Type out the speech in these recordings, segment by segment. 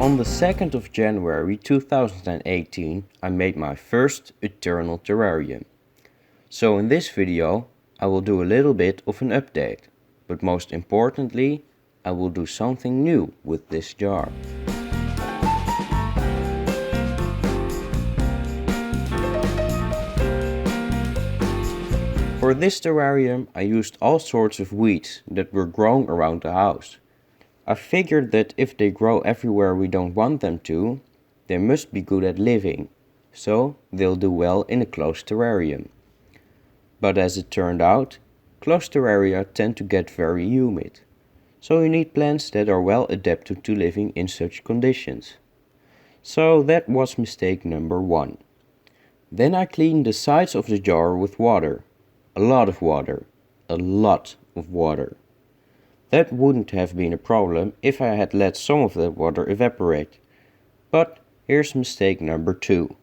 On the 2nd of January 2018 I made my first eternal terrarium. So in this video I will do a little bit of an update, but most importantly I will do something new with this jar. For this terrarium I used all sorts of weeds that were growing around the house. I figured that if they grow everywhere we don't want them to, they must be good at living, so they'll do well in a closed terrarium. But as it turned out, closed terraria tend to get very humid, so you need plants that are well adapted to living in such conditions. So that was mistake number 1. Then I cleaned the sides of the jar with water. A lot of water. A lot of water. That wouldn't have been a problem if I had let some of that water evaporate. But here's mistake number 2.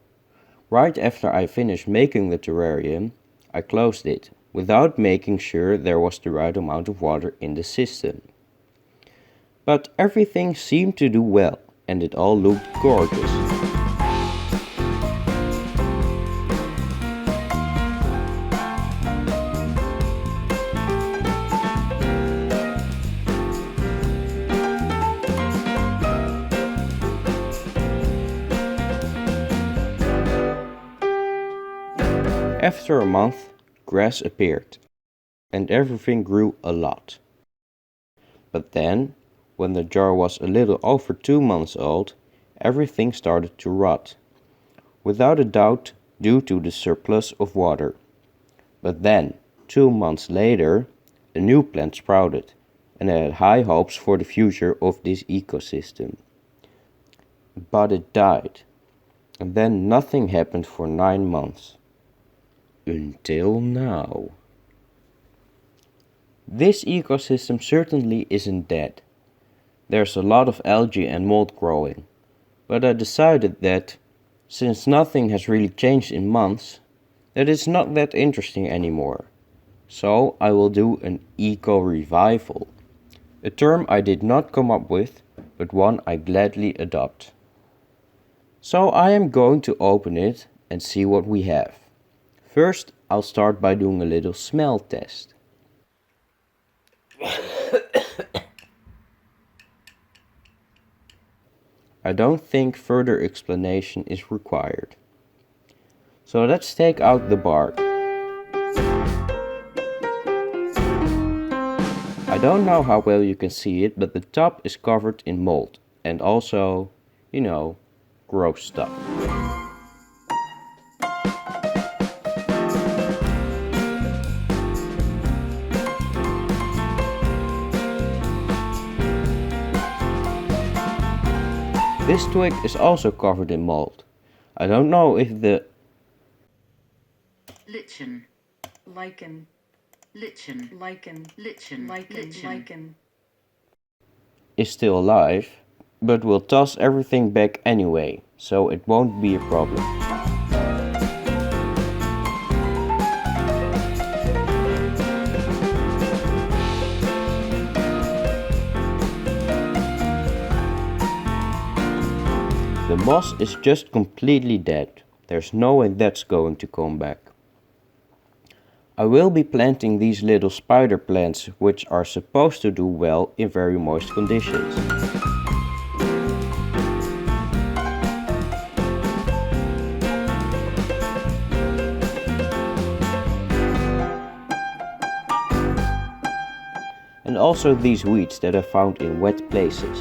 Right after I finished making the terrarium, I closed it, without making sure there was the right amount of water in the system. But everything seemed to do well, and it all looked gorgeous. After a month, grass appeared, and everything grew a lot. But then, when the jar was a little over 2 months old, everything started to rot, without a doubt due to the surplus of water. But then, 2 months later, a new plant sprouted, and I had high hopes for the future of this ecosystem. But it died, and then nothing happened for 9 months. Until now. This ecosystem certainly isn't dead. There's a lot of algae and mold growing, but I decided that, since nothing has really changed in months, that it's not that interesting anymore. So I will do an eco-revival, a term I did not come up with, but one I gladly adopt. So I am going to open it and see what we have. First, I'll start by doing a little smell test. I don't think further explanation is required. So let's take out the bark. I don't know how well you can see it, but the top is covered in mold and also, gross stuff. This twig is also covered in mold. I don't know if the lichen is still alive, but we'll toss everything back anyway, so it won't be a problem. The moss is just completely dead. There's no way that's going to come back. I will be planting these little spider plants, which are supposed to do well in very moist conditions. And also these weeds that I found in wet places.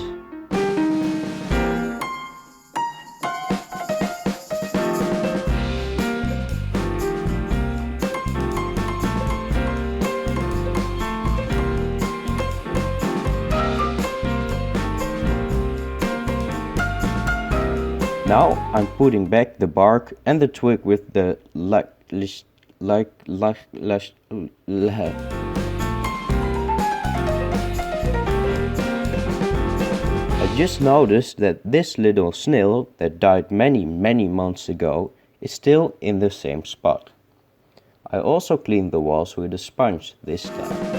Now I'm putting back the bark and the twig with the I just noticed that this little snail that died many months ago is still in the same spot. I also cleaned the walls with a sponge this time.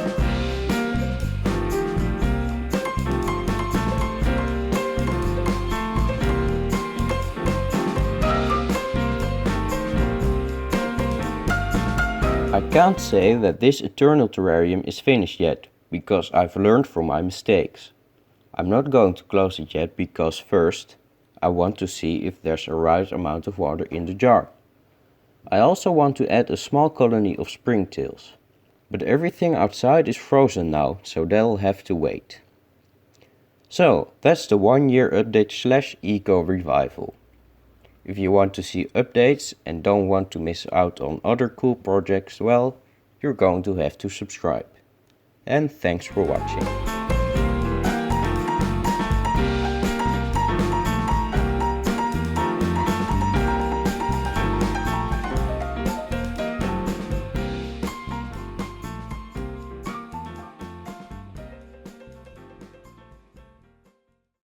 I can't say that this eternal terrarium is finished yet, because I've learned from my mistakes. I'm not going to close it yet because first, I want to see if there's a right amount of water in the jar. I also want to add a small colony of springtails. But everything outside is frozen now, so they'll have to wait. So, that's the 1 year update / eco revival. If you want to see updates and don't want to miss out on other cool projects, well, you're going to have to subscribe. And thanks for watching.